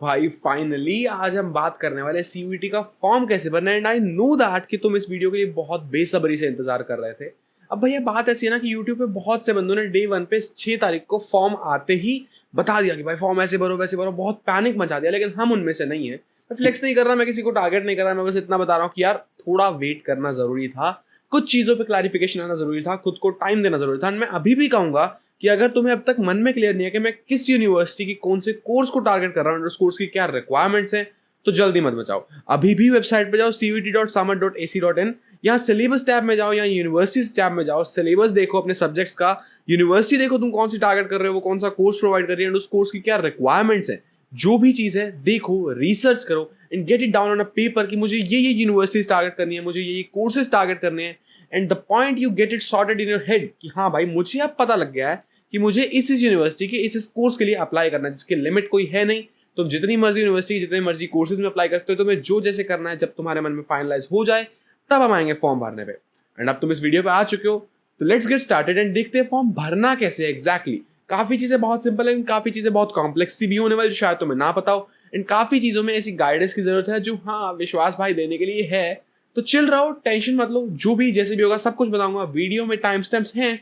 भाई फाइनली आज हम बात करने वाले सीयूईटी का फॉर्म कैसे भरना है। एंड आई नो दैट कि तुम इस वीडियो के लिए बहुत बेसब्री से इंतजार कर रहे थे। अब भैया बात ऐसी है ना कि यूट्यूब पे बहुत से बंदों ने डे वन पे 6 तारीख को फॉर्म आते ही बता दिया कि भाई फॉर्म ऐसे भरो वैसे भरो, बहुत पैनिक मचा दिया। लेकिन हम उनमें से नहीं है। मैं फ्लेक्स नहीं कर रहा, मैं किसी को टारगेट नहीं कर रहा, मैं बस इतना बता रहा हूँ कि यार थोड़ा वेट करना जरूरी था, कुछ चीजों पे क्लैरिफिकेशन आना जरूरी था, खुद को टाइम देना जरूरी था। एंड मैं अभी भी कहूंगा कि अगर तुम्हें अब तक मन में क्लियर नहीं है कि मैं किस यूनिवर्सिटी की कौन से कोर्स को टारगेट कर रहा हूँ, उस कोर्स की क्या रिक्वायरमेंट्स हैं, तो जल्दी मत बचाओ। अभी भी वेबसाइट पे जाओ cvt.samat.ac.in, यहाँ सिलेबस टैब में जाओ या यूनिवर्सिटीज टैब में जाओ, सिलेबस देखो अपने सब्जेक्ट्स का, यूनिवर्सिटी देखो तुम कौन सी टारगेट कर रहे हो, वो कौन सा कोर्स प्रोवाइड कर रही है, उस कोर्स की क्या रिक्वायरमेंट्स है, जो भी चीज है देखो, रिसर्च करो and get it down on a paper कि मुझे ये यूनिवर्सिटीज टारगेट करनी है, मुझे ये कोर्सेज टारगेट करने हैं। And the point you get it sorted in your head कि हाँ भाई मुझे अब पता लग गया है कि मुझे इस यूनिवर्सिटी के इस कोर्स के लिए अप्लाई करना है, जिसकी लिमिट कोई है नहीं। तुम जितनी मर्जी यूनिवर्सिटी जितने मर्जी कोर्सेज में अप्लाई कर सकते हो, तुम्हें जो जैसे करना है, जब तुम्हारे मन में फाइनलाइज हो जाए तब हम आएंगे फॉर्म भरने पे। एंड अब तुम इस वीडियो पे आ चुके हो तो लेट्स गेट स्टार्टेड एंड देखते हैं फॉर्म भरना कैसे एग्जैक्टली। काफी चीजें बहुत सिंपल है, काफी चीजें बहुत कॉम्प्लेक्स सी भी होने वाली, शायद तुम्हें ना पता हो। एंड काफी चीजों में ऐसी गाइडेंस की जरूरत है जो हाँ विश्वास भाई देने के लिए है। तो चिल रहो, टेंशन मत लो, जो भी जैसे भी होगा सब कुछ बताऊंगा। वीडियो में टाइम स्टैम्प्स हैं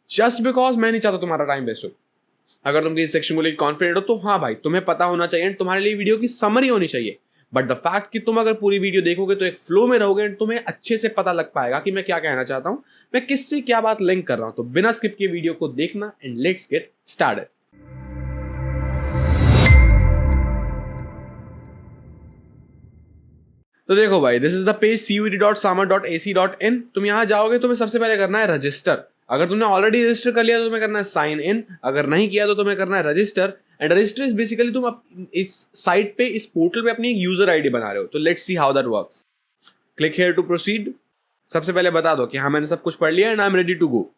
जस्ट बिकॉज मैं नहीं चाहता तुम्हारा टाइम वेस्ट हो। अगर तुम किसी सेक्शन को लेकर कॉन्फिडेंट हो तो हाँ भाई तुम्हें पता होना चाहिए, तुम्हारे लिए वीडियो की समरी होनी चाहिए। बट द फैक्ट कि तुम अगर पूरी वीडियो देखोगे तो एक फ्लो में रहोगे, तुम्हें अच्छे से पता लग पाएगा कि मैं क्या कहना चाहता हूं, मैं किससे क्या बात लिंक कर रहा हूं। तो बिना स्किप के वीडियो को देखना एंड लेट्स गेट स्टार्टेड। तो देखो भाई, this is the page cvt.samat.ac.in। तुम यहां जाओगे, तुम्हें सबसे पहले करना है रजिस्टर। अगर तुमने ऑलरेडी रजिस्टर कर लिया तो तुम्हें करना है साइन इन, अगर नहीं किया तो तुम्हें करना है register. And register is basically तुम इस साइट पे, इस पोर्टल पे अपनी यूजर आईडी बना रहे हो। तो let's see how that works. Click here to proceed. सबसे पहले बता दो कि हाँ मैंने सब कुछ पढ़ लिया and I am ready to go.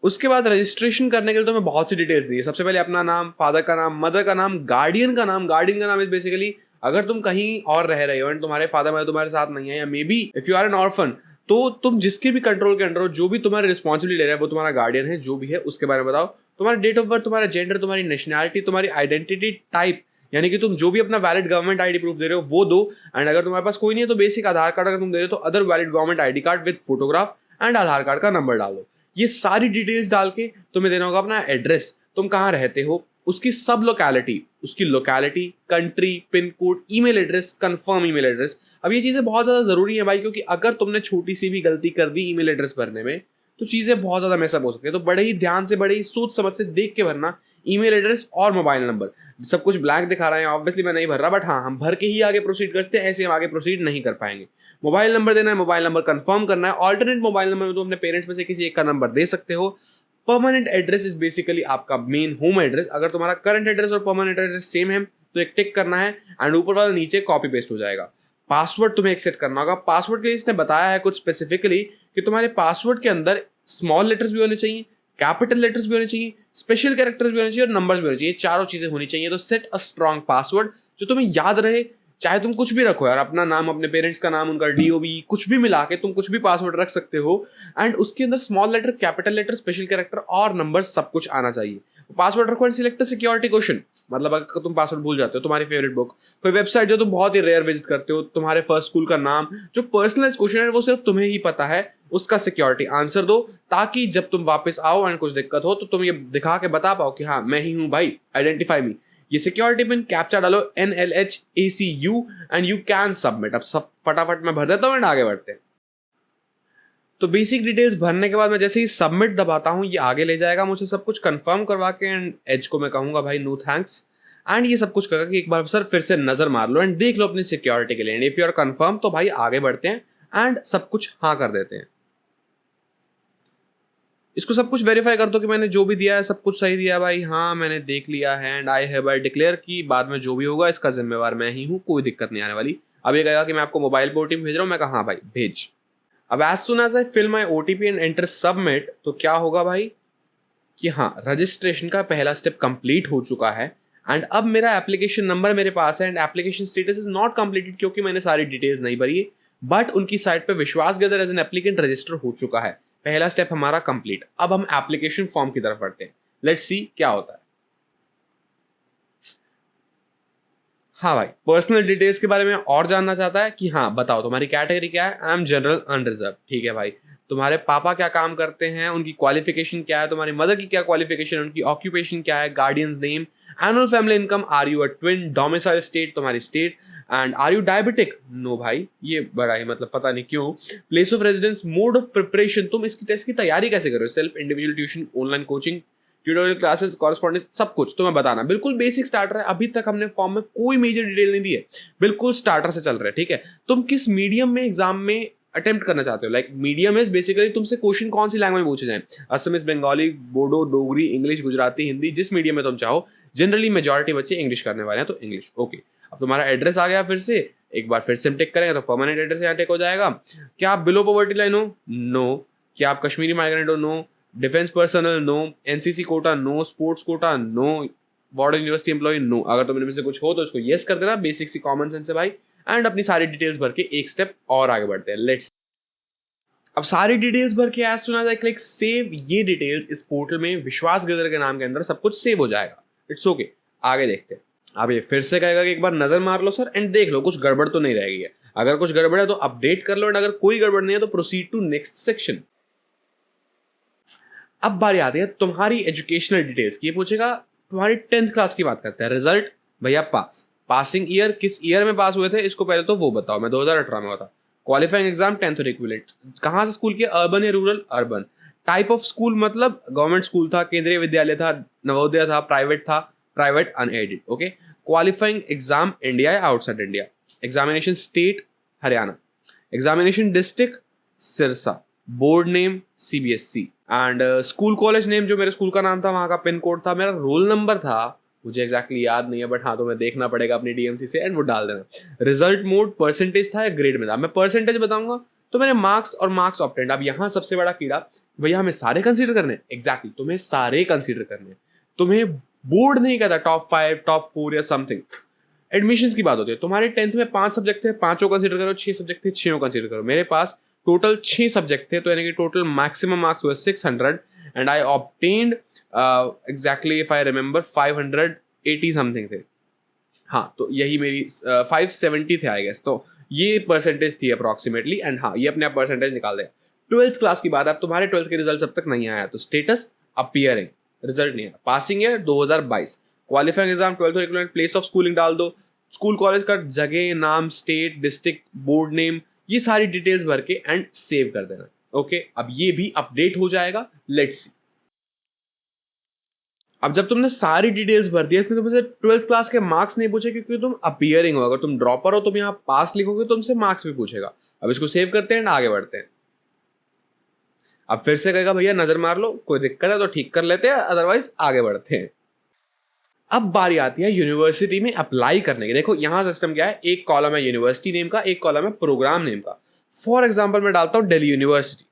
उसके बाद रजिस्ट्रेशन करने के लिए तुम्हें बहुत सी डिटेल्स दी है। सबसे पहले अपना नाम, फादर का नाम, मदर का नाम, गार्डियन का नाम। गार्डियन का नाम इज बेसिकली अगर तुम कहीं और रह रहे हो एंड तुम्हारे फादर मदर तुम्हारे साथ नहीं है, या maybe if you are an orphan, तो तुम जिसके भी कंट्रोल के अंडर हो, जो भी तुम्हारी रिस्पॉन्सिबिलिटी ले रहा है वो तुम्हारा गार्डियन है, जो भी है उसके बारे में बताओ। तुम्हारा डेट ऑफ बर्थ, तुम्हारा जेंडर, तुम्हारी नेशनैलिटी, तुम्हारी आइडेंटिटी टाइप, यानी कि तुम जो भी अपना वैलिड गवर्नमेंट आईडी प्रूफ दे रहे हो वो दो। एंड अगर तुम्हारे पास कोई नहीं है तो बेसिक आधार कार्ड अगर तुम दे रहे हो तो other valid government ID card with photograph and Aadhaar card का नंबर डाल दो। ये सारी डिटेल्स डाल के तुम्हें देना होगा अपना एड्रेस, तुम कहाँ रहते हो, उसकी सब लोकेलिटी, उसकी locality, country, pin code, email address, confirm email address. अब ये चीजें बहुत ज्यादा जरूरी है भाई, क्योंकि अगर तुमने छोटी सी भी गलती कर दी ईमेल एड्रेस भरने में तो चीजें बहुत ज्यादा मैसअप हो सकती है। तो बड़े ही ध्यान से, बड़े ही सोच समझ से देख के भरना ईमेल एड्रेस और मोबाइल नंबर। सब कुछ ब्लैंक दिखा रहा है, ऑब्वियसली मैं नहीं भर रहा, बट हाँ हम भर के ही आगे प्रोसीड करते हैं, ऐसे हम आगे प्रोसीड नहीं कर पाएंगे। मोबाइल नंबर देना है, मोबाइल नंबर कंफर्म करना है। ऑल्टरनेट मोबाइल नंबर में तुम अपने पेरेंट्स में से किसी एक का नंबर दे सकते हो। परमानेंट एड्रेस इज बेसिकली आपका मेन होम एड्रेस। अगर तुम्हारा करंट एड्रेस और परमानेंट एड्रेस सेम है तो एक टिक करना है एंड ऊपर वाला नीचे कॉपी पेस्ट हो जाएगा। पासवर्ड तुम्हें एक सेट करना होगा। पासवर्ड के लिए इसने बताया है कुछ स्पेसिफिकली कि तुम्हारे पासवर्ड के अंदर स्मॉल लेटर्स भी होने चाहिए, कैपिटल लेटर्स भी होने चाहिए, स्पेशल कैरेक्टर्स भी होने चाहिए और नंबर्स भी होने चाहिए। चारों चीजें होनी चाहिए। तो सेट अ स्ट्रॉन्ग पासवर्ड जो तुम्हें याद रहे, चाहे तुम कुछ भी रखो यार, अपना नाम, अपने पेरेंट्स का नाम, उनका डीओबी, कुछ भी मिला के तुम कुछ भी पासवर्ड रख सकते हो। एंड उसके अंदर small letter, capital letter, special character और नंबर सब कुछ आना चाहिए। पासवर्ड रखो एंड सिलेक्ट सिक्योरिटी क्वेश्चन। मतलब अगर तुम पासवर्ड भूल जाते हो, तुम्हारी फेवरेट बुक, कोई वेबसाइट जो तुम बहुत ही रेयर विजिट करते हो, तुम्हारे फर्स्ट स्कूल का नाम, जो पर्सनलाइज क्वेश्चन है वो सिर्फ तुम्हें ही पता है, उसका सिक्योरिटी आंसर दो, ताकि जब तुम वापस आओ एंड कुछ दिक्कत हो तो तुम ये दिखा के बता पाओ कि हाँ मैं ही हूं भाई, आइडेंटिफाई मी। ये सिक्योरिटी पिन कैप्चा डालो NLHACU and you can submit. अब सब फटाफट मैं भर देता हूँ एंड आगे बढ़ते हैं। तो बेसिक डिटेल्स भरने के बाद मैं जैसे ही सबमिट दबाता हूँ ये आगे ले जाएगा मुझे सब कुछ कंफर्म करवा के। एंड एज को मैं कहूंगा भाई नो थैंक्स। एंड ये सब कुछ करके एक बार सर फिर से नजर मार लो एंड देख लो अपनी सिक्योरिटी के लिए। And if you are confirm तो भाई आगे बढ़ते हैं एंड सब कुछ हाँ कर देते हैं। इसको सब कुछ वेरीफाई कर दो कि मैंने जो भी दिया है सब कुछ सही दिया है भाई। हाँ मैंने देख लिया है and I have I declare कि बाद में जो भी होगा इसका जिम्मेवार मैं ही हूँ, कोई दिक्कत नहीं आने वाली। अब ये कहेगा कि मैं आपको मोबाइल पे ओटीपी भेज रहा हूँ, मैं कहा हाँ भाई भेज। अब as soon as I fill my OTP and enter submit तो क्या होगा भाई कि हाँ रजिस्ट्रेशन का पहला स्टेप कंप्लीट हो चुका है। एंड अब मेरा एप्लीकेशन नंबर मेरे पास है and application status is not completed क्योंकि मैंने सारी डिटेल्स नहीं भरी है, बट उनकी साइट पे विश्वास गदर एज एन एप्लीकेंट रजिस्टर हो चुका है। पहला स्टेप हमारा कंप्लीट। अब हम एप्लीकेशन फॉर्म की तरफ बढ़ते हैं। लेट्स सी क्या होता है। हाँ भाई, पर्सनल डिटेल्स के बारे में और जानना चाहता है कि हाँ बताओ तुम्हारी कैटेगरी क्या है, आई एम जनरल अनरिजर्व, ठीक है भाई। तुम्हारे पापा क्या काम करते हैं, उनकी क्वालिफिकेशन क्या है, तुम्हारी मदर की क्या क्वालिफिकेशन है, उनकी ऑक्यूपेशन क्या है, guardian's name, annual family income, are you a twin, domicile state तुम्हारी state, and are you diabetic, no भाई ये बड़ा ही मतलब पता नहीं क्यों, place of residence, mode of preparation, तुम इसकी टेस्ट की तैयारी कैसे कर रहे हो, self, individual tuition, online coaching, tutorial classes, correspondence, सब कुछ तुम्हें बताना। बिल्कुल बेसिक स्टार्टर है, अभी तक हमने फॉर्म में कोई मेजर डिटेल नहीं दी है, बिल्कुल स्टार्टर से चल रहा है, ठीक है। तुम किस मीडियम में एग्जाम में अटेम्प्ट करना चाहते हो, लाइक मीडियम इज बेसिकली तुमसे क्वेश्चन कौन सी लैंग्वेज में पूछे जाए, असमीज, बंगाली, बोडो, डोगरी, इंग्लिश, गुजराती, हिंदी, जिस मीडियम में तुम चाहो। जनरली मेजॉरिटी बच्चे इंग्लिश करने वाले हैं, तो इंग्लिश, ओके। अब तुम्हारा एड्रेस आ गया, फिर से एक बार फिर से हम टिक करेंगे तो परमानेंट एड्रेस यहाँ टिक हो जाएगा। क्या आप बिलो पॉवर्टी लाइन हो, नो। क्या आप कश्मीरी माइग्रेंट हो, no. Defence personnel, no. NCC quota, no. Sports quota, no. Border university employ, no. अगर तुम इनमें से कुछ हो तो उसको येस कर देना, बेसिक सी कॉमन सेंस है भाई। एंड अपनी सारी डिटेल्स भर के एक स्टेप और आगे बढ़ते हैं, लेट्स। अब सारी डिटेल्स भर के एज सुना जाए क्लिक सेव, ये डिटेल्स इस पोर्टल में विश्वास गदर के नाम के अंदर सब कुछ सेव हो जाएगा, इट्स ओके। आगे देखते हैं। अब ये फिर से कहेगा कि एक बार नजर मार लो सर एंड देख लो कुछ गड़बड़ तो नहीं रहेगी है। अगर कुछ गड़बड़ है तो अपडेट कर लो, एंड अगर कोई गड़बड़ नहीं है तो प्रोसीड टू नेक्स्ट सेक्शन। अब बारी आती है तुम्हारी एजुकेशनल डिटेल्स की। ये पूछेगा तुम्हारी 10th क्लास की बात करते हैं। रिजल्ट भैया पास, पासिंग ईयर किस ईयर में पास हुए थे इसको पहले तो वो बताओ। मैं 2018 में हुआ था। क्वालिफाइंग एग्जाम 10th और इक्विवेलेंट, कहाँ से स्कूल किया, अर्बन या rural, urban. Type of school मतलब गवर्नमेंट स्कूल था, केंद्रीय विद्यालय था, नवोदय था, private unaided, okay. Qualifying exam India या outside India. Examination state Haryana, examination district Sirsa, board name CBSE, and school college name जो मेरे स्कूल का नाम था, वहाँ का पिन कोड था, मेरा रोल नंबर था, मुझे एग्जैक्टली याद नहीं है, बट हाँ तुम्हें देखना पड़ेगा अपनी डीएमसी से एंड वो डाल देना। रिजल्ट मोड परसेंटेज था या ग्रेड में था। मैं परसेंटेज बताऊंगा तो मेरे मार्क्स और मार्क्स ऑब्टेंड। अब यहाँ सबसे बड़ा कीड़ा भैया, हमें सारे कंसीडर करने, एग्जैक्टली तुम्हें सारे कंसीडर करने। तुम्हें बोर्ड नहीं कहता टॉप 5, टॉप 4 या समथिंग। एडमिशंस की बात होती है। तुम्हारे 10th में 5 सब्जेक्ट थे, 5 कंसीडर करो, 6 सब्जेक्ट थे, 6 कंसीडर करो। मेरे पास टोटल 6 सब्जेक्ट थे, तो यानी कि टोटल मैक्सिमम मार्क्स हुए 600 and I obtained exactly if I remember 580 something थे। हाँ तो यही मेरी 570 थे आई गेस। तो ये परसेंटेज थी अप्रॉक्सीमेटली, एंड हाँ ये अपने आप परसेंटेज निकाल देगा। 12th क्लास की बात है। अब तुम्हारे 12th के रिजल्ट अब तक नहीं आया तो स्टेटस अपीयरिंग, रिजल्ट नहीं आया। Passing year 2022, qualifying exam 12th और इक्विवेलेंट, प्लेस ऑफ स्कूलिंग डाल दो, स्कूल कॉलेज का जगह, नाम, स्टेट, डिस्ट्रिक्ट, बोर्ड नेम, ये सारी डिटेल्स भर के एंड सेव कर देना, ओके। अब ये भी अपडेट हो जाएगा, लेट्स सी। अब जब तुमने सारी डिटेल्स भर दिया, इसने तुमसे 12th क्लास के मार्क्स नहीं पूछे क्योंकि तुम अपीयरिंग हो। अगर तुम ड्रॉपर हो तुम यहाँ पास लिखोगे तो तुमसे मार्क्स भी पूछेगा। अब इसको सेव करते हैं एंड आगे बढ़ते हैं। अब फिर से कहेगा भैया नजर मार लो, कोई दिक्कत है तो ठीक कर लेते हैं, अदरवाइज आगे बढ़ते हैं। अब बारी आती है यूनिवर्सिटी में अप्लाई करने की। देखो यहाँ सिस्टम क्या है, एक कॉलम है यूनिवर्सिटी नेम का, एक कॉलम है प्रोग्राम नेम का। फॉर एग्जाम्पल मैं डालता हूँ Delhi university,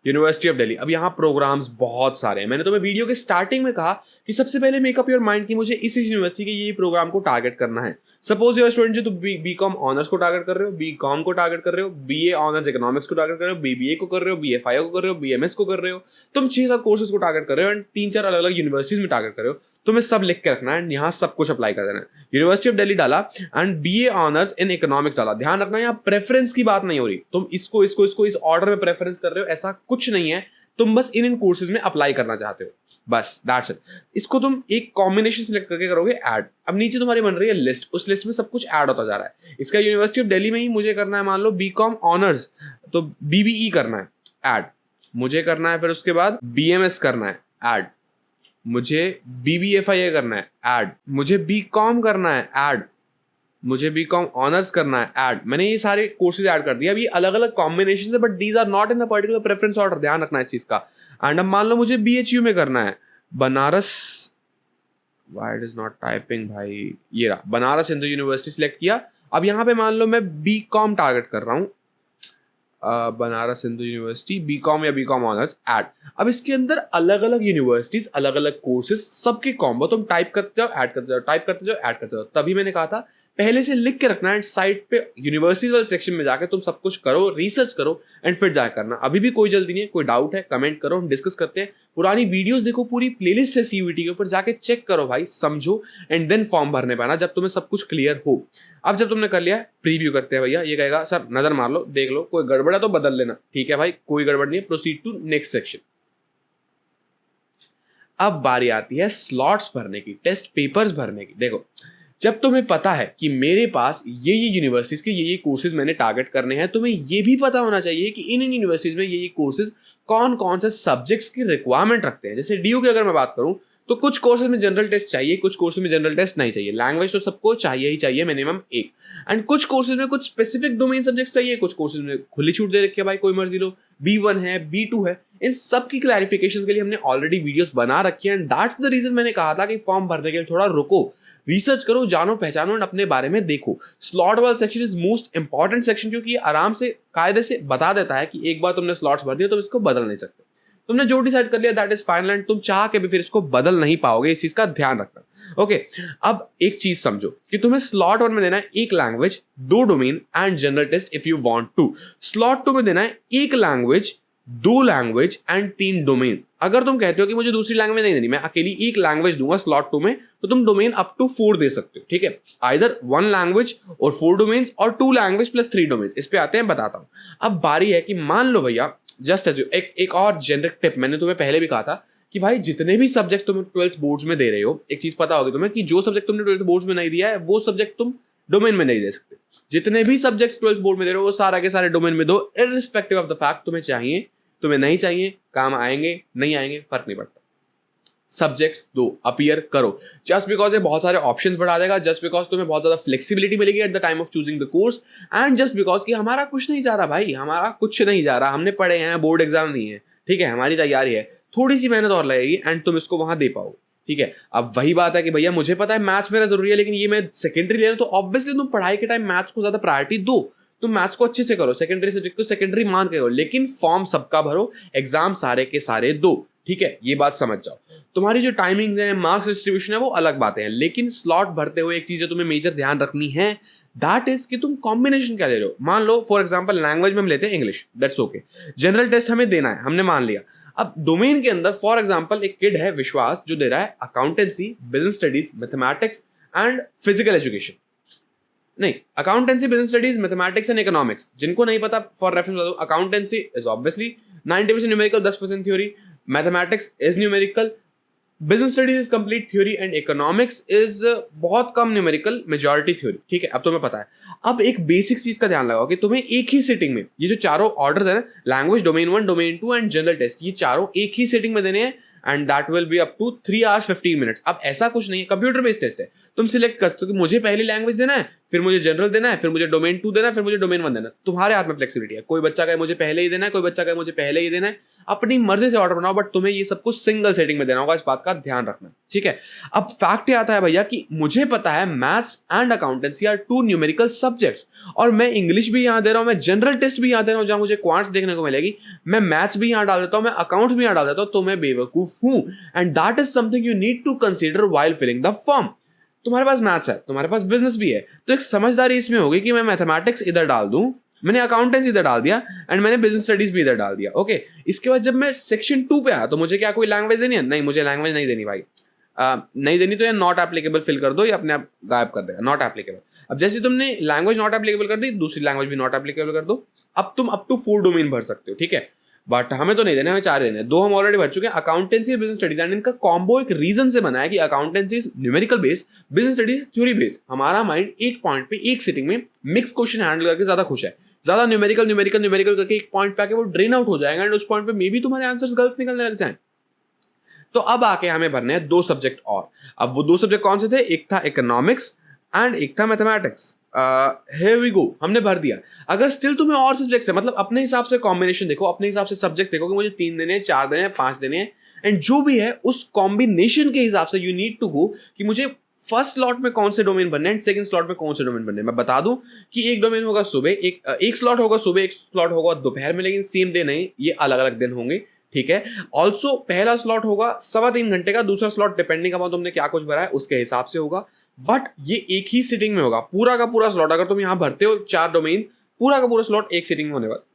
university of Delhi. अब यहाँ प्रोग्राम्स बहुत सारे हैं। मैंने तुम्हें वीडियो के स्टार्टिंग में कहा कि सबसे पहले मेकअप योर माइंड कि मुझे इस यूनिवर्सिटी के ये प्रोग्राम को टारगेट करना है। सपोज यूर स्टूडेंट जो तुम बी कॉम ऑनर्स को टारगेट कर रहे हो, बी कॉम को टारगेट कर रहे हो, बीए ऑनर्स इकोनॉमिक्स को टारगेट कर रहे हो, बीबीए को कर रहे हो, बीएफआई को कर रहे हो, बीएमएस को कर रहे हो। तुम 6-7 कोर्सेज को टारगेट कर रहे हो एंड 3-4 अलग अलग यूनिवर्सिटीज में टारगेट कर रहे हो। तुम्हें सब लिख के रखना है, यहाँ सब कुछ अप्लाई कर देना है। यूनिवर्सिटी ऑफ दिल्ली डाला and BA honours in economics डाला। ध्यान रखना यहाँ प्रेफरेंस की बात नहीं हो रही, तुम इसको इसको इसको इस ऑर्डर में प्रेफरेंस कर रहे हो, ऐसा कुछ नहीं है। तुम बस इन कोर्सेज में अप्लाई करना चाहते हो, बस दैट्स इट। इसको तुम एक कॉम्बिनेशन सिलेक्ट करके करोगे ऐड। अब नीचे तुम्हारी बन रही है लिस्ट, उस लिस्ट में सब कुछ ऐड होता जा रहा है। इसका यूनिवर्सिटी ऑफ दिल्ली में ही मुझे करना है, मान लो बीकॉम ऑनर्स, तो बीबीई करना है ऐड, मुझे करना है फिर उसके बाद बीएमएस करना है ऐड, मुझे बीबीएफआई करना है ऐड, मुझे बीकॉम करना है ऐड, मुझे बीकॉम ऑनर्स करना है ऐड। मैंने ये सारे कोर्सेज ऐड कर दिया। अब ये अलग अलग कॉम्बिनेशन है but these are not in the particular preference order, ध्यान रखना इस चीज का। एंड अब मान लो मुझे बीएचयू में करना है Banaras, why it is not typing भाई, ये रहा बनारस हिंदू यूनिवर्सिटी सिलेक्ट किया। अब यहाँ पे मान लो मैं बीकॉम टारगेट कर रहा हूँ, बनारस हिंदू यूनिवर्सिटी बीकॉम या बीकॉम ऑनर्स ऐड। अब इसके अंदर अलग अलग यूनिवर्सिटीज, अलग अलग कोर्सेज, सबके कॉम्बो तुम टाइप करते जाओ, ऐड करते जाओ, टाइप करते जाओ, ऐड करते जाओ। तभी मैंने कहा था पहले से लिख के रखना एंड साइट पे यूनिवर्सिटी वाले सेक्शन में जाकर तुम सब कुछ करो, रिसर्च करो एंड फिर जाकर करना। अभी भी कोई जल्दी नहीं है, कोई डाउट है कमेंट करो, हम डिस्कस करते हैं। पुरानी वीडियोस देखो, पूरी प्लेलिस्ट है सीयूईटी के ऊपर, जाके चेक करो भाई, समझो एंड देन फॉर्म भरने पाना जब तुम्हें सब कुछ क्लियर हो। अब जब तुमने कर लिया, प्रीव्यू करते हैं भैया। ये कहेगा सर नजर मार लो, देख लो, कोई गड़बड़ है तो बदल लेना। ठीक है भाई, कोई गड़बड़ नहीं है, प्रोसीड टू नेक्स्ट सेक्शन। अब बारी आती है स्लॉट्स भरने की, टेस्ट पेपर्स भरने की। देखो, जब तुम्हें पता है कि मेरे पास ये यूनिवर्सिटीज के ये कोर्सेज मैंने टारगेट करने हैं, तुम्हें ये भी पता होना चाहिए कि इन यूनिवर्सिटीज में ये कोर्सेज कौन कौन से सब्जेक्ट्स की रिक्वायरमेंट रखते हैं। जैसे डीयू की अगर मैं बात करूं तो कुछ कोर्सेज में जनरल टेस्ट चाहिए, कुछ कोर्सेज में जनरल टेस्ट नहीं चाहिए। लैंग्वेज तो सबको चाहिए ही चाहिए, मिनिमम एक। एंड कुछ कोर्सेज में कुछ स्पेसिफिक डोमेन सब्जेक्ट्स चाहिए, कुछ कोर्सेज में खुली छूट दे रखी है भाई, कोई मर्जी लो। B1 है, B2 है, इन सब की क्लैरिफिकेशन के लिए हमने ऑलरेडी वीडियोस बना रखी है। एंड दैट्स द रीजन मैंने कहा था कि फॉर्म भरने के लिए थोड़ा रुको, रिसर्च करो, जानो पहचानो और अपने बारे में देखो। स्लॉट वाला section is most important section, क्योंकि ये आराम से कायदे से बता देता है कि एक बार तुमने स्लॉट्स भर दिया तो इसको बदल नहीं सकते। तुमने जो डिसाइड कर लिया दैट इज फाइनल एंड तुम चाह के भी फिर इसको बदल नहीं पाओगे, इस चीज का ध्यान रखना। ओके, अब एक चीज समझो कि तुम्हें स्लॉट 1 में देना है एक language, 2 domain and general test if you want to. Slot 2 में देना है एक लैंग्वेज, 2 लैंग्वेज एंड 3 डोमेन। अगर तुम कहते हो कि मुझे दूसरी लैंग्वेज नहीं देनी, मैं अकेली एक लैंग्वेज दूंगा स्लॉट 2 में, तो तुम डोमेन अप टू 4 दे सकते हो। ठीक है, आइदर 1 लैंग्वेज और 4 डोमेन्स और 2 लैंग्वेज प्लस 3 डोमेन्स। इस पे आते हैं, बताता हूं। अब बारी है कि मान लो भैया, जस्ट एज यू, एक और जेनरिक टिप मैंने तुम्हें पहले भी कहा था कि भाई जितने भी सब्जेक्ट तुम 12th बोर्ड्स में दे रहे हो, एक चीज पता होगी तुम्हें कि जो सब्जेक्ट तुमने 12th बोर्ड्स में नहीं दिया है वो सब्जेक्ट तुम डोमेन में नहीं दे सकते। जितने भी सब्जेक्ट्स 12th बोर्ड में दे रहे हो वो सारा के सारे डोमेन में दो, इररिस्पेक्टिव ऑफ द फैक्ट तुम्हें चाहिए, तुम्हें नहीं चाहिए, काम आएंगे नहीं आएंगे फर्क नहीं पड़ता। सब्जेक्ट्स दो, अपीयर करो। जस्ट बिकॉज ये बहुत सारे ऑप्शंस बढ़ा देगा, जस्ट बिकॉज तुम्हें बहुत ज्यादा फ्लेक्सिबिलिटी मिलेगी at the time of choosing the course, and just because कि हमारा कुछ नहीं जा रहा भाई, हमारा कुछ नहीं जा रहा, हमने पढ़े हैं, बोर्ड एग्जाम नहीं है, ठीक है, हमारी तैयारी है, थोड़ी सी मेहनत और लगेगी एंड तुम इसको वहां दे पाओ। ठीक है, अब वही बात है कि भैया मुझे पता है मैथ्स मेरा जरूरी है, लेकिन ये मैं सेकेंडरी ले रहा हूं, तो ऑब्वियसली तुम पढ़ाई के टाइम मैथ्स को ज्यादा प्रायोरिटी दो, तुम मैथ्स को अच्छे से करो, सेकेंडरी सब्जेक्ट को सेकेंडरी मान के करो, लेकिन फॉर्म सबका भरो, एग्जाम सारे के सारे दो। ठीक है, ये बात समझ जाओ। तुम्हारी जो टाइमिंग्स हैं, मार्क्स डिस्ट्रीब्यूशन है, वो अलग बातें हैं, लेकिन स्लॉट भरते हुए एक चीज जो तुम्हें मेजर ध्यान रखनी है, दैट इज कि तुम कॉम्बिनेशन क्या ले रहे हो। मान लो फॉर एग्जांपल लैंग्वेज में हम लेते हैं English, that's okay, general test हमें देना है, हमने मान लिया। अब डोमेन के अंदर फॉर एग्जांपल एक किड है विश्वास जो दे रहा है accountancy, business studies, mathematics and physical education. नहीं, accountancy, business studies, mathematics and economics. जिनको नहीं पता फॉर रेफरेंस बता दो, accountancy is obviously 90% numerical, 10% theory, mathematics is numerical, business studies is complete theory and economics is बहुत कम numerical, majority theory. ठीक है, अब तुम्हें पता है। अब एक बेसिक चीज का ध्यान लगाओ कि तुम्हें एक ही सिटिंग में ये जो चारों ऑर्डर्स है ना, language, domain 1, domain 2 and general test, ये चारों एक ही सिटिंग में देने हैं and that will be up to 3 hours 15 minutes। अब ऐसा कुछ नहीं है, कंप्यूटर बेस्ड टेस्ट है, तुम सिलेक्ट कर सकते हो कि मुझे पहली लैंग्वेज देना है, फिर मुझे जनरल देना है, फिर मुझे डोमेन 2 देना है, फिर मुझे डोमेन 1 देना है। तुम्हारे हाथ में फ्लेक्सिबिलिटी है, कोई बच्चा कहे मुझे पहले ही देना है, कोई बच्चा कहे मुझे पहले ही देना है, अपनी मर्जी से ऑर्डर बनाओ, बट तुम्हें ये सब कुछ सिंगल सेटिंग में देना होगा, इस बात का ध्यान रखना। ठीक है, अब फैक्ट ये आता है भैया कि मुझे पता है maths and accountancy are 2 numerical subjects, और मैं इंग्लिश भी यहां दे रहा हूं, मैं जनरल टेस्ट भी यहां दे रहा हूं जहां मुझे क्वांट्स देखने को मिलेगी, मैं मैथ्स भी यहां डाल देता हूं, मैं अकाउंट्स भी यहां डाल देता हूं, तो मैं बेवकूफ हूं। And that is something you need to consider while filling the form. तुम्हारे पास मैथ्स है, तुम्हारे पास बिजनेस भी है, तो एक समझदारी इसमें होगी कि मैं मैथमेटिक्स इधर डाल दूं, मैंने अकाउंटेंसी इधर डाल दिया एंड मैंने बिजनेस स्टडीज भी इधर डाल दिया। ओके, इसके बाद जब मैं सेक्शन 2 पे आया तो मुझे क्या कोई लैंग्वेज देनी है? नहीं, मुझे लैंग्वेज नहीं देनी भाई। नहीं देनी तो ये नॉट एप्लीकेबल फिल कर दो, ये अपने आप गायब कर देगा, नॉट एप्लीकेबल। अब जैसे तुमने लैंग्वेज नॉट एप्लीकेबल कर दी, दूसरी लैंग्वेज भी नॉट एप्लीकेबल कर दो। अब तुम अप टू 4 डोमेन भर सकते हो। ठीक है, बट हमें तो नहीं देने, हमें 4 देने, 2 हम ऑलरेडी भर चुके हैं, अकाउंटेंसी और बिजनेस स्टडीज। एंड इनका कॉम्बो एक रीजन से बना है कि accountancy is numerical based, business studies theory based. हमारा माइंड एक पॉइंट पे, एक सिटिंग में मिक्स क्वेश्चन हैंडल करके ज्यादा खुश है। ज्यादा न्यूमेरिकल न्यूमेरिकल न्यूमेरिकल करके एक पॉइंट पे आके वो ड्रेन आउट हो जाएगा एंड उस पॉइंट पे मे बी तुम्हारे आंसर्स गलत निकलने लग जाएं। तो अब आके हमें भरने हैं 2 सब्जेक्ट और। अब वो 2 सब्जेक्ट कौन से थे? एक था इकोनॉमिक्स एंड एक था मैथमेटिक्स। here we go, हमने भर दिया। अगर स्टिल तुम्हें और सब्जेक्ट्स है, मतलब अपने हिसाब से कॉम्बिनेशन देखो, अपने हिसाब से सब्जेक्ट देखो कि मुझे 3 देने हैं, 4 देने हैं, 5 देने हैं, एंड जो भी है उस कॉम्बिनेशन के हिसाब से यू नीड टू गो कि मुझे फर्स्ट स्लॉट में कौन से डोमेन बनने हैं, सेकंड स्लॉट में कौन से डोमेन बनने हैं। मैं बता दूं कि एक डोमेन होगा सुबह, एक स्लॉट होगा सुबह, एक स्लॉट होगा दोपहर में, लेकिन सेम डे नहीं, ये अलग अलग दिन होंगे। ठीक है, ऑल्सो पहला स्लॉट होगा 3.25 घंटे का, दूसरा स्लॉट डिपेंडिंग अपॉन तुमने क्या कुछ भरा है उसके हिसाब से होगा। बट ये एक ही सिटिंग में होगा, पूरा का पूरा स्लॉट। अगर तुम यहाँ भरते हो 4 डोमेन, पूरा का पूरा स्लॉट एक सिटिंग में होने वाला,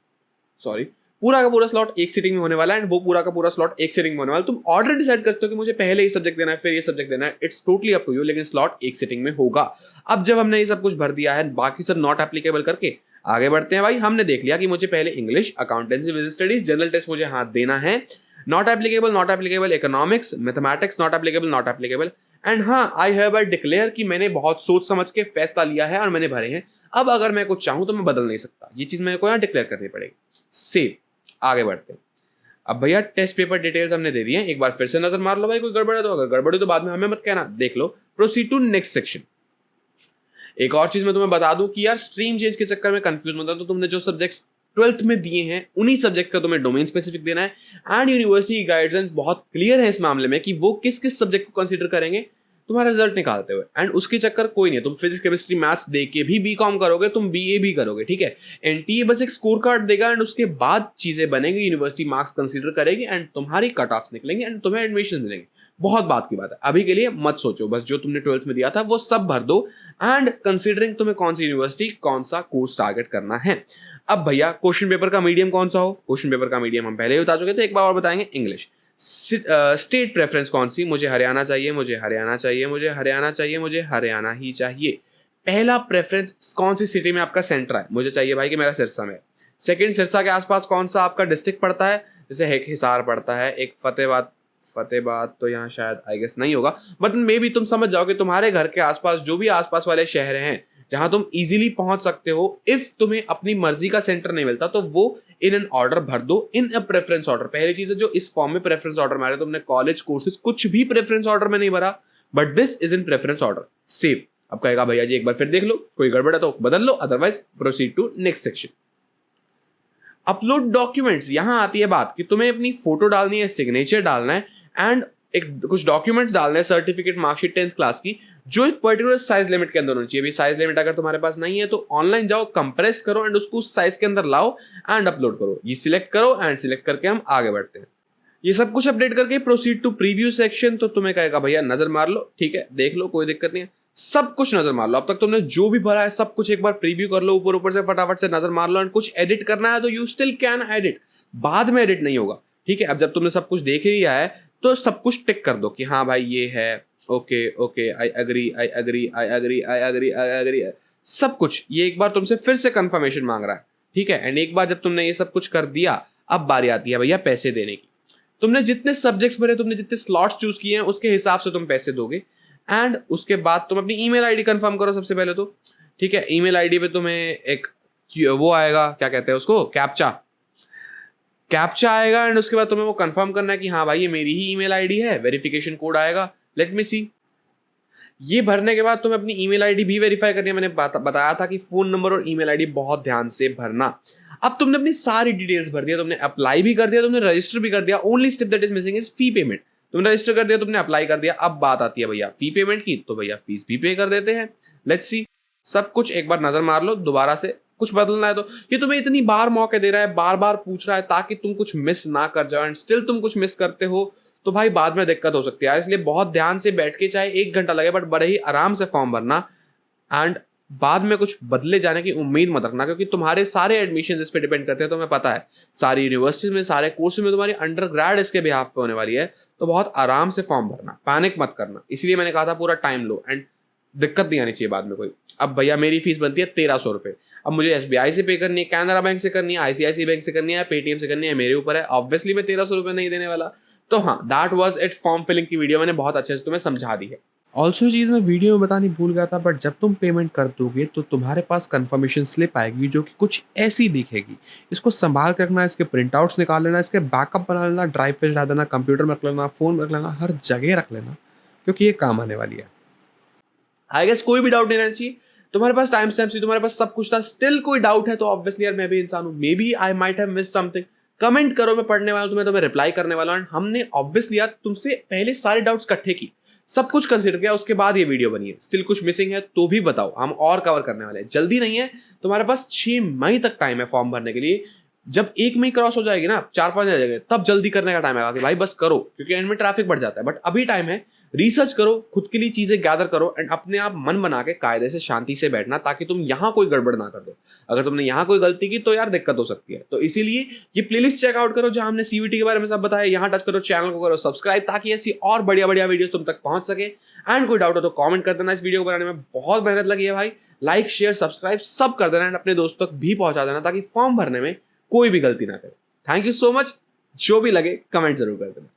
सॉरी, पूरा का पूरा स्लॉट एक सिटिंग में होने वाला है, एंड वो पूरा का पूरा स्लॉट एक सिटिंग में होने वाला। तुम ऑर्डर डिसाइड कर सकते हो कि मुझे पहले ये सब्जेक्ट देना है फिर ये सब्जेक्ट देना है, it's totally up to you, लेकिन स्लॉट एक सिटिंग में होगा। अब जब हमने ये सब कुछ भर दिया है, बाकी सब नॉट एप्लीकेबल करके आगे बढ़ते हैं भाई। हमने देख लिया कि मुझे पहले English, accountancy, business studies, general test मुझे हाथ देना है, not applicable, economics, mathematics, not applicable. And हाँ, आई हैव डिक्लेयर कि मैंने बहुत सोच समझ के फैसला लिया है और मैंने भरे हैं। अब अगर मैं कुछ चाहूं तो मैं बदल नहीं सकता, ये चीज मेरे को यहाँ डिक्लेयर करनी पड़ेगी। सेव, आगे बढ़ते हैं। अब भैया टेस्ट पेपर डिटेल्स हमने दे दी है, एक बार फिर से नजर मार लो भाई, कोई गड़बड़ है तो, अगर गड़बड़ है तो बाद में हमें मत कहना, देख लो। Proceed to next section. एक और चीज मैं तुम्हें बता दूं कि यार स्ट्रीम चेंज के चक्कर में कंफ्यूज मत हो, तो तुमने जो सब्जेक्ट्स 12th में दिए हैं उन्हीं सब्जेक्ट का तुम्हें डोमेन स्पेसिफिक देना है, एंड यूनिवर्सिटी गाइडलाइंस बहुत क्लियर है इस मामले में कि वो किस किस सब्जेक्ट को कंसीडर करेंगे तुम्हारा रिजल्ट निकालते हुए। एंड उसके चक्कर कोई नहीं है, तुम फिजिक्स, केमिस्ट्री, मैथ्स दे के भी बीकॉम करोगे, तुम बीए भी करोगे, ठीक है। एनटीए बस एक स्कोर कार्ड देगा एंड उसके बाद चीजें बनेंगी, यूनिवर्सिटी मार्क्स कंसीडर करेगी एंड तुम्हारी कट ऑफ्स निकलेंगे एंड तुम्हें एडमिशन मिलेंगे। बहुत बात की बात है, अभी के लिए मत सोचो, बस जो तुमने 12th में दिया था वो सब भर दो, एंड कंसीडरिंग तुम्हें कौन सी यूनिवर्सिटी, कौन सा कोर्स टारगेट करना है। अब भैया क्वेश्चन पेपर का मीडियम कौन सा हो, क्वेश्चन पेपर का मीडियम हम पहले ही बता चुके थे, एक बार और बताएंगे। इंग्लिश। स्टेट प्रेफरेंस कौन सी, मुझे हरियाणा चाहिए, मुझे हरियाणा चाहिए, मुझे हरियाणा चाहिए, मुझे हरियाणा ही चाहिए। पहला प्रेफरेंस कौन सी सिटी में आपका सेंटर है, मुझे चाहिए भाई कि मेरा सिरसा में। सेकंड, सिरसा के आसपास कौन सा आपका डिस्ट्रिक्ट पड़ता है, जैसे एक हिसार पड़ता है, एक फतेहबाद तो यहाँ शायद आई गेस नहीं होगा, बट मे बी तुम समझ जाओगे तुम्हारे घर के आसपास जो भी आसपास वाले शहर हैं जहां तुम इजीली पहुंच सकते हो। इफ तुम्हें अपनी मर्जी का सेंटर नहीं मिलता तो वो इन एन ऑर्डर भर दो, इन अ प्रेफरेंस ऑर्डर। पहली चीज है जो इस फॉर्म में प्रेफरेंस ऑर्डर में आ रहा है, तुमने कॉलेज, कोर्सेज कुछ भी प्रेफरेंस ऑर्डर में नहीं भरा, but this is in preference order. Save. अब कहेगा भैया जी एक बार फिर देख लो, कोई गड़बड़ है तो बदल लो, otherwise proceed to next section. Upload documents. यहां आती है बात कि तुम्हें अपनी फोटो डालनी है, सिग्नेचर डालना है, एंड एक कुछ डॉक्यूमेंट्स डालने हैं, सर्टिफिकेट, मार्कशीट 10th क्लास की, जो एक पर्टिकुलर साइज लिमिट के अंदर होनी चाहिए। साइज लिमिट अगर तुम्हारे पास नहीं है तो ऑनलाइन जाओ, कंप्रेस करो एंड उसको साइज के अंदर लाओ एंड अपलोड करो। ये सिलेक्ट करो एंड सिलेक्ट करके हम आगे बढ़ते हैं। ये सब कुछ अपडेट करके प्रोसीड टू प्रीव्यू सेक्शन। तो तुम्हें कहेगा भैया नजर मार लो, ठीक है, देख लो, कोई दिक्कत नहीं है, सब कुछ नजर मार लो। अब तक तुमने जो भी भरा है सब कुछ एक बार प्रीव्यू कर लो, ऊपर ऊपर से फटाफट से नजर मार लो, एंड कुछ एडिट करना है तो यू स्टिल कैन एडिट, बाद में एडिट नहीं होगा, ठीक है। अब जब तुमने सब कुछ देख लिया है तो सब कुछ टिक कर दो कि हाँ भाई ये है, okay okay, I agree, I agree, I agree, I agree, I agree, सब कुछ। ये एक बार तुमसे फिर से कंफर्मेशन मांग रहा है, ठीक है। एंड एक बार जब तुमने ये सब कुछ कर दिया, अब बारी आती है भैया पैसे देने की। तुमने जितने सब्जेक्ट्स भरे, तुमने जितने स्लॉट्स चूज किए हैं उसके हिसाब से तुम पैसे दोगे, एंड उसके बाद तुम अपनी ईमेल आईडी कंफर्म करो सबसे पहले तो, ठीक है। ईमेल आईडी पे तुम्हें एक वो आएगा, क्या कहते हैं उसको, कैप्चा आएगा, एंड उसके बाद तुम्हें वो कंफर्म करना है कि हाँ भाई ये मेरी ही ईमेल आईडी है। वेरिफिकेशन कोड आएगा, लेट मी सी। ये भरने के बाद तुम्हें अपनी ईमेल आईडी भी वेरीफाई करनी है। मैंने बताया था कि फोन नंबर और ईमेल आईडी बहुत ध्यान से भरना। अब तुमने अपनी सारी डिटेल्स भर दिया, तुमने अप्लाई भी कर दिया, तुमने रजिस्टर भी कर दिया। Only step that is missing is fee payment. तुमने रजिस्टर कर दिया, तुमने अप्लाई कर दिया, अब बात आती है भैया फी पेमेंट की। तो भैया फीस भी पे कर देते हैं। लेट्स सी, सब कुछ एक बार नजर मार लो, दोबारा से कुछ बदलना है तो। ये तुम्हें इतनी बार मौके दे रहा है, बार बार पूछ रहा है ताकि तुम कुछ मिस ना कर जाओ, एंड स्टिल तुम कुछ मिस करते हो तो भाई बाद में दिक्कत हो सकती है। इसलिए बहुत ध्यान से बैठ के, चाहे 1 घंटा लगे, बट बड़े ही आराम से फॉर्म भरना, एंड बाद में कुछ बदले जाने की उम्मीद मत रखना, क्योंकि तुम्हारे सारे एडमिशन इस पे डिपेंड करते हैं। तुम्हें पता है सारी यूनिवर्सिटीज में, सारे कोर्स में तुम्हारी अंडर ग्रेड इसके बिहाफ पे होने वाली है, तो बहुत आराम से फॉर्म भरना, पैनिक मत करना। इसलिए मैंने कहा था पूरा टाइम लो, एंड दिक्कत नहीं आनी चाहिए बाद में कोई। अब भैया मेरी फीस बनती है 1300 रुपये। अब मुझे SBI से पे करनी है, कैनरा बैंक से करनी है, ICICI बैंक से करनी है, पेटीएम से करनी है, मेरे ऊपर है। ऑब्वियसली मैं 1300 रुपये नहीं देने वाला। तो हाँ, that was it. Form filling की वीडियो मैंने बहुत अच्छे से तुम्हें समझा दी है। ऑल्सो चीज़ मैं वीडियो में बतानी भूल गया था, बट जब तुम पेमेंट कर दोगे तो तुम्हारे पास कंफर्मेशन स्लिप आएगी जो कि कुछ ऐसी दिखेगी। इसको संभाल कर रखना, इसके प्रिंट आउट्स निकाल लेना, इसके बैकअप बना लेना, ड्राइव पे चढ़ा देना, कंप्यूटर में रख लेना, फोन में रख लेना, हर जगह रख लेना, क्योंकि ये काम आने वाली है। आई गेस कोई भी डाउट नहीं रहना चाहिए। तुम्हारे पास टाइम स्टैम्प थी, तुम्हारे पास सब कुछ था, स्टिल कोई डाउट है तो ऑब्वियसली यार मैं भी इंसान हूँ, maybe I might have miss something. Comment करो, मैं पढ़ने वाला हूँ, तुम्हें रिप्लाई करने वाला हूँ। हमने ऑब्वियसली यार तुमसे पहले सारे डाउट्स इकट्ठे की, सब कुछ कंसीडर किया, उसके बाद ये वीडियो बनी है। स्टिल कुछ मिसिंग है तो भी बताओ, हम और कवर करने वाले हैं। जल्दी नहीं है, तुम्हारे पास 6 मई तक टाइम है फॉर्म भरने के लिए। जब 1 मई क्रॉस हो जाएगी ना, 4-5 आ जाएंगे, तब जल्दी करने का टाइम आएगा कि भाई बस करो, क्योंकि एंड में ट्रैफिक बढ़ जाता है। बट अभी टाइम है, रिसर्च करो, खुद के लिए चीजें गैदर करो एंड अपने आप मन बना के कायदे से शांति से बैठना, ताकि तुम यहाँ कोई गड़बड़ ना कर दो। अगर तुमने यहाँ कोई गलती की तो यार दिक्कत हो सकती है। तो इसीलिए ये प्लेलिस्ट चेकआउट करो जहां हमने सीवीटी के बारे में सब बताया, यहाँ टच करो, चैनल को करो सब्सक्राइब, ताकि ऐसी और बढ़िया बढ़िया वीडियो तुम तक पहुंच सके। एंड कोई डाउट हो तो कॉमेंट कर देना। इस वीडियो को बनाने में बहुत मेहनत लगी है भाई, लाइक शेयर सब्सक्राइब सब कर देना एंड अपने दोस्तों तक भी पहुंचा देना, ताकि फॉर्म भरने में कोई भी गलती ना करे। Thank you so much. जो भी लगे कमेंट जरूर कर देना।